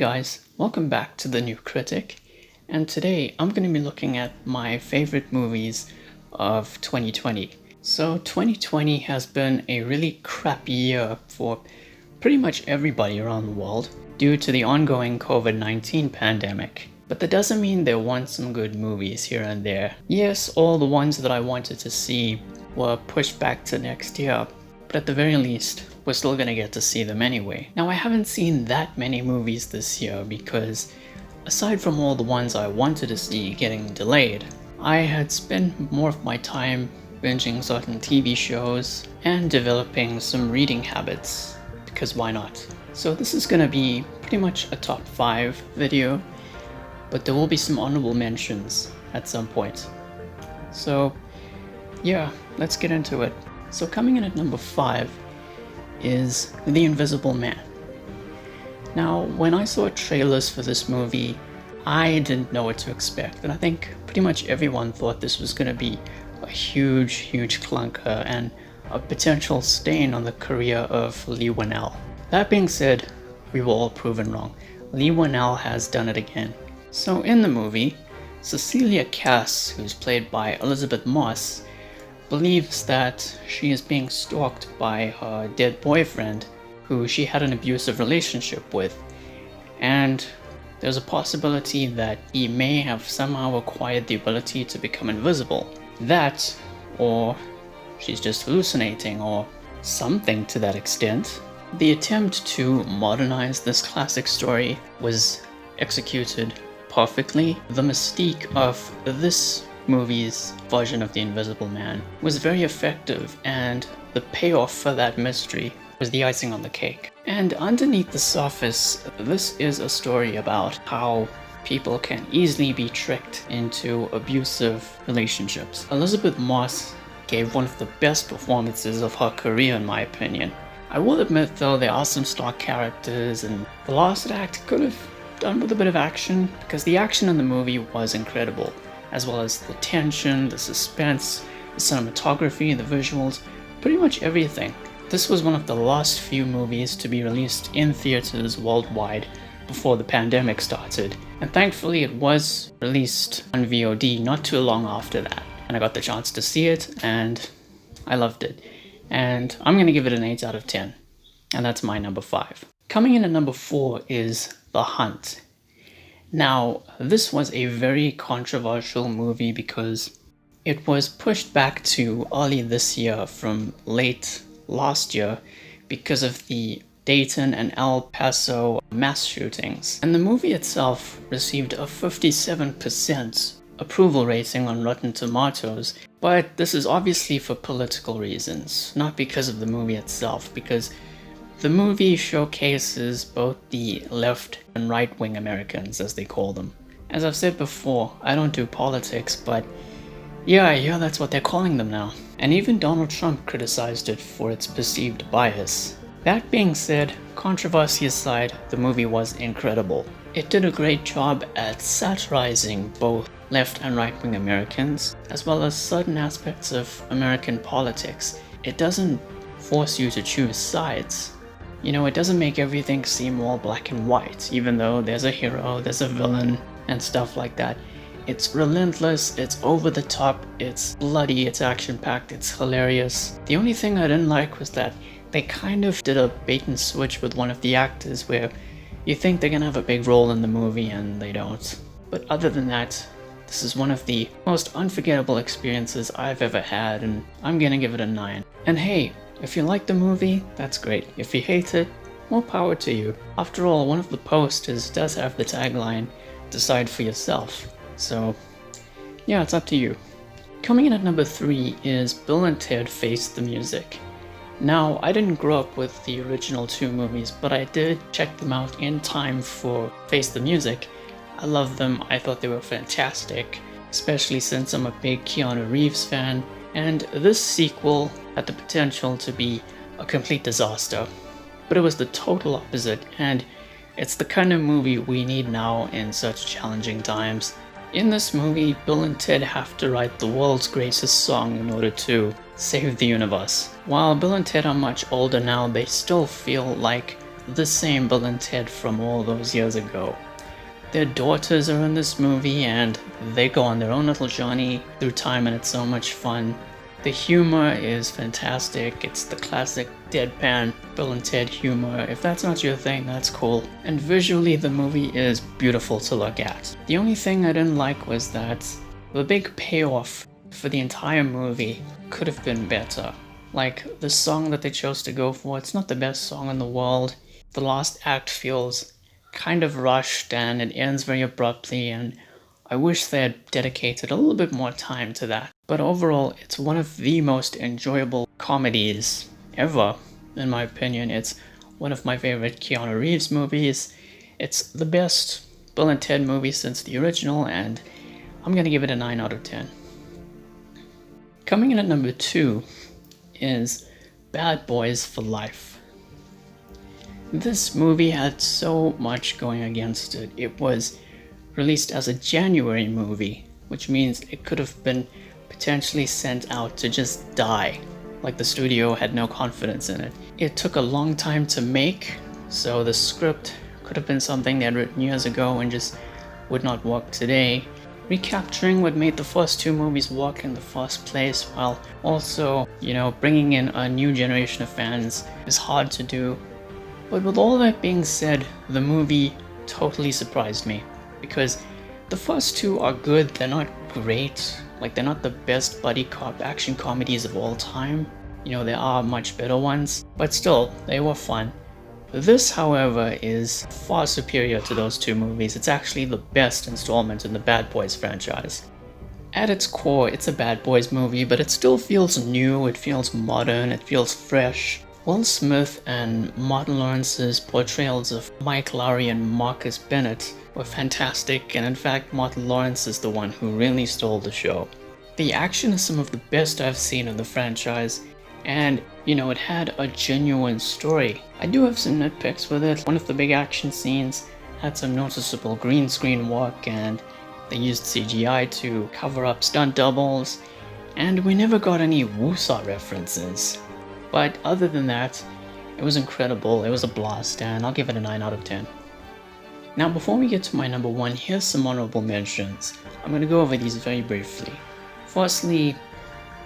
guys, welcome back to The New Critic, and today I'm going to be looking at my favorite movies of 2020. So 2020 has been a really crappy year for pretty much everybody around the world due to the ongoing COVID-19 pandemic. But that doesn't mean there weren't some good movies here and there. Yes, all the ones that I wanted to see were pushed back to next year, but at the very least, we're still gonna get to see them anyway. Now, I haven't seen that many movies this year because, aside from all the ones I wanted to see getting delayed, I had spent more of my time binging certain TV shows and developing some reading habits, because why not? So this is gonna be pretty much a top 5 video, but there will be some honorable mentions at some point. So yeah, let's get into it. So coming in at number 5 is The Invisible Man. Now, when I saw trailers for this movie, I didn't know what to expect, and I think pretty much everyone thought this was going to be a huge clunker and a potential stain on the career of Leigh Whannell. That being said, we were all proven wrong. Leigh Whannell has done it again. So in the movie, Cecilia Cass, who's played by Elizabeth Moss, believes that she is being stalked by her dead boyfriend, who she had an abusive relationship with, and there's a possibility that he may have somehow acquired the ability to become invisible. That, or she's just hallucinating, or something to that extent. The attempt to modernize this classic story was executed perfectly. The mystique of this movie's version of The Invisible Man was very effective, and the payoff for that mystery was the icing on the cake. And underneath the surface, this is a story about how people can easily be tricked into abusive relationships. Elizabeth Moss gave one of the best performances of her career, in my opinion. I will admit though, there are some star characters, and the last act could have done with a bit of action, because the action in the movie was incredible, as well as the tension, the suspense, the cinematography, the visuals, pretty much everything. This was one of the last few movies to be released in theaters worldwide before the pandemic started, and thankfully it was released on VOD not too long after that, and I got the chance to see it, and I loved it. And I'm gonna give it an 8 out of 10, and that's my number 5. Coming in at number 4 is The Hunt. Now, this was a very controversial movie because it was pushed back to early this year from late last year because of the Dayton and El Paso mass shootings. And the movie itself received a 57% approval rating on Rotten Tomatoes, but this is obviously for political reasons, not because of the movie itself, because the movie showcases both the left and right-wing Americans, as they call them. As I've said before, I don't do politics, but yeah, that's what they're calling them now. And even Donald Trump criticized it for its perceived bias. That being said, controversy aside, the movie was incredible. It did a great job at satirizing both left and right-wing Americans, as well as certain aspects of American politics. It doesn't force you to choose sides. You know, it doesn't make everything seem all black and white, even though there's a hero, there's a villain, and stuff like that. It's relentless, it's over the top, it's bloody, it's action-packed, it's hilarious. The only thing I didn't like was that they kind of did a bait and switch with one of the actors where you think they're gonna have a big role in the movie and they don't. But other than that, this is one of the most unforgettable experiences I've ever had, and I'm gonna give it a 9. And hey, if you like the movie, that's great. If you hate it, more power to you. After all, one of the posters does have the tagline, "Decide for yourself." So yeah, it's up to you. Coming in at number 3 is Bill and Ted Face the Music. Now, I didn't grow up with the original 2 movies, but I did check them out in time for Face the Music. I love them, I thought they were fantastic, especially since I'm a big Keanu Reeves fan, and this sequel had the potential to be a complete disaster. But it was the total opposite, and it's the kind of movie we need now in such challenging times. In this movie, Bill and Ted have to write the world's greatest song in order to save the universe. While Bill and Ted are much older now, they still feel like the same Bill and Ted from all those years ago. Their daughters are in this movie and they go on their own little journey through time, and it's so much fun. The humor is fantastic. It's the classic deadpan Bill and Ted humor. If that's not your thing, that's cool. And visually, the movie is beautiful to look at. The only thing I didn't like was that the big payoff for the entire movie could have been better. Like, the song that they chose to go for, it's not the best song in the world. The last act feels kind of rushed and it ends very abruptly, and I wish they had dedicated a little bit more time to that. But overall, it's one of the most enjoyable comedies ever, in my opinion. It's one of my favorite Keanu Reeves movies. It's the best Bill and Ted movie since the original, and I'm gonna give it a 9 out of 10. Coming in at number 2 is Bad Boys for Life. This movie had so much going against it. It was released as a January movie, which means it could have been potentially sent out to just die, like the studio had no confidence in it. It took a long time to make, so the script could have been something they had written years ago and just would not work today. Recapturing what made the first two movies work in the first place, while also, bringing in a new generation of fans is hard to do. But with all that being said, the movie totally surprised me, because the first two are good. They're not great, they're not the best buddy cop action comedies of all time. There are much better ones, but still, they were fun. This, however, is far superior to those two movies. It's actually the best installment in the Bad Boys franchise. At its core, it's a Bad Boys movie, but it still feels new, it feels modern, it feels fresh. Will Smith and Martin Lawrence's portrayals of Mike Lowry and Marcus Bennett were fantastic, and in fact, Martin Lawrence is the one who really stole the show. The action is some of the best I've seen in the franchise, and it had a genuine story. I do have some nitpicks with it. One of the big action scenes had some noticeable green screen work, and they used CGI to cover up stunt doubles, and we never got any Wusa references. But other than that, it was incredible, it was a blast, and I'll give it a 9 out of 10. Now, before we get to my number 1, here's some honorable mentions. I'm going to go over these very briefly. Firstly,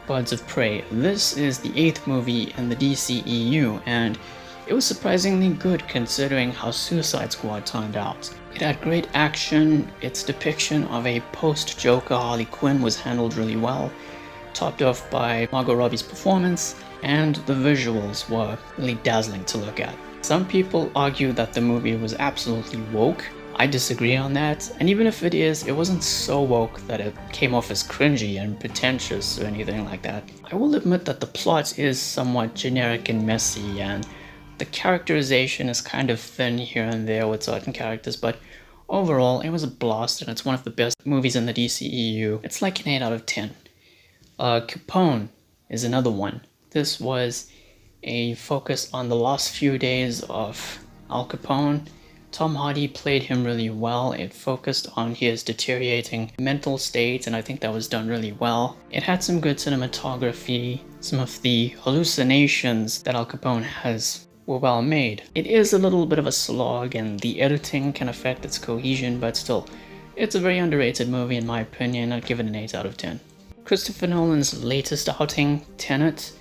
Birds of Prey. This is the 8th movie in the DCEU, and it was surprisingly good considering how Suicide Squad turned out. It had great action, its depiction of a post-Joker Harley Quinn was handled really well, topped off by Margot Robbie's performance, and the visuals were really dazzling to look at. Some people argue that the movie was absolutely woke. I disagree on that, and even if it is, it wasn't so woke that it came off as cringy and pretentious or anything like that. I will admit that the plot is somewhat generic and messy, and the characterization is kind of thin here and there with certain characters, but overall, it was a blast, and it's one of the best movies in the DCEU. It's like an 8 out of 10. Capone is another one. This was a focus on the last few days of Al Capone. Tom Hardy played him really well. It focused on his deteriorating mental state, and I think that was done really well. It had some good cinematography. Some of the hallucinations that Al Capone has were well made. It is a little bit of a slog, and the editing can affect its cohesion, but still, it's a very underrated movie in my opinion. I'd give it an 8 out of 10. Christopher Nolan's latest outing, Tenet,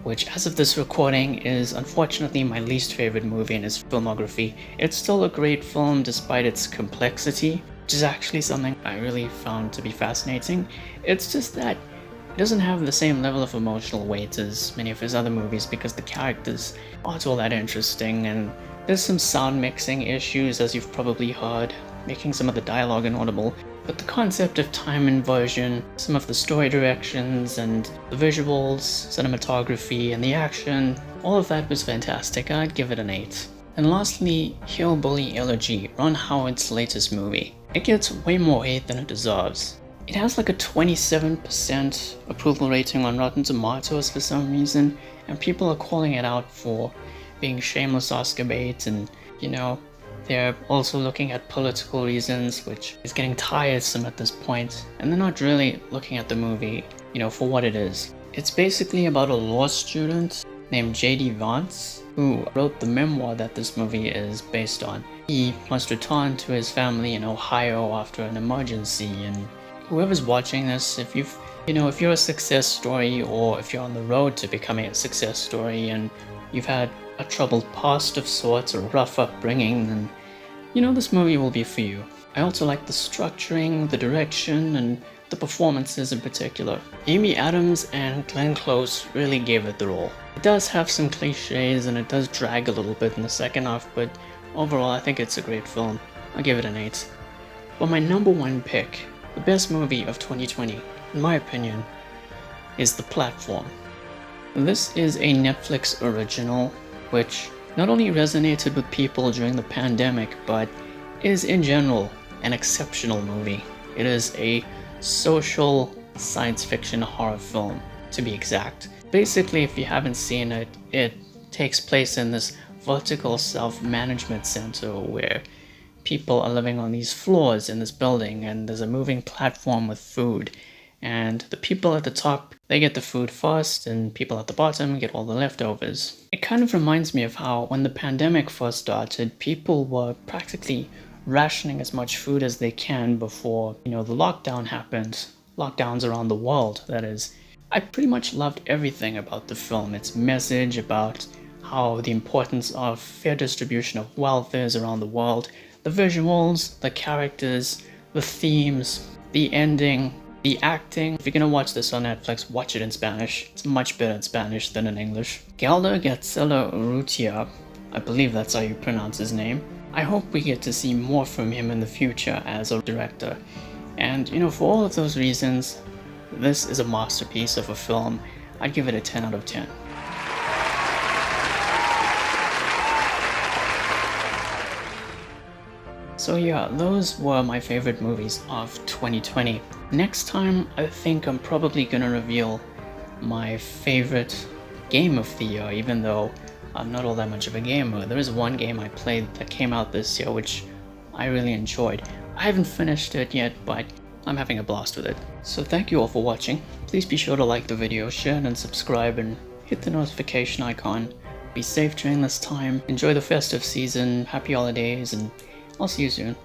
which as of this recording is unfortunately my least favorite movie in his filmography. It's still a great film despite its complexity, which is actually something I really found to be fascinating. It's just that it doesn't have the same level of emotional weight as many of his other movies because the characters aren't all that interesting, and there's some sound mixing issues, as you've probably heard, making some of the dialogue inaudible. But the concept of time inversion, some of the story directions, and the visuals, cinematography, and the action, all of that was fantastic. I'd give it an 8. And lastly, Hillbilly Elegy, Ron Howard's latest movie. It gets way more hate than it deserves. It has like a 27% approval rating on Rotten Tomatoes for some reason, and people are calling it out for being shameless Oscar bait, and they're also looking at political reasons, which is getting tiresome at this point, and they're not really looking at the movie, for what it is. It's basically about a law student named J.D. Vance, who wrote the memoir that this movie is based on. He must return to his family in Ohio after an emergency, and whoever's watching this, if you're a success story, or if you're on the road to becoming a success story and you've had a troubled past of sorts or a rough upbringing, then this movie will be for you. I also like the structuring, the direction, and the performances in particular. Amy Adams and Glenn Close really gave it their all. It does have some cliches and it does drag a little bit in the second half, but overall I think it's a great film. I'll give it an 8. But my number one pick, the best movie of 2020, in my opinion, is The Platform. This is a Netflix original, which not only resonated with people during the pandemic, but is in general an exceptional movie. It is a social science fiction horror film, to be exact. Basically, if you haven't seen it, it takes place in this vertical self-management center where people are living on these floors in this building, and there's a moving platform with food. And the people at the top, they get the food first, and people at the bottom get all the leftovers. It kind of reminds me of how when the pandemic first started, people were practically rationing as much food as they can before, the lockdown happened. Lockdowns around the world, that is. I pretty much loved everything about the film. Its message about how the importance of fair distribution of wealth is around the world. The visuals, the characters, the themes, the ending, the acting. If you're gonna watch this on Netflix, watch it in Spanish. It's much better in Spanish than in English. Galder Urrutia, I believe that's how you pronounce his name. I hope we get to see more from him in the future as a director. And for all of those reasons, this is a masterpiece of a film. I'd give it a 10 out of 10. So yeah, those were my favorite movies of 2020. Next time, I think I'm probably gonna reveal my favorite game of the year, even though I'm not all that much of a gamer. There is one game I played that came out this year which I really enjoyed. I haven't finished it yet, but I'm having a blast with it. So thank you all for watching. Please be sure to like the video, share and subscribe, and hit the notification icon. Be safe during this time, enjoy the festive season, happy holidays, and I'll see you soon.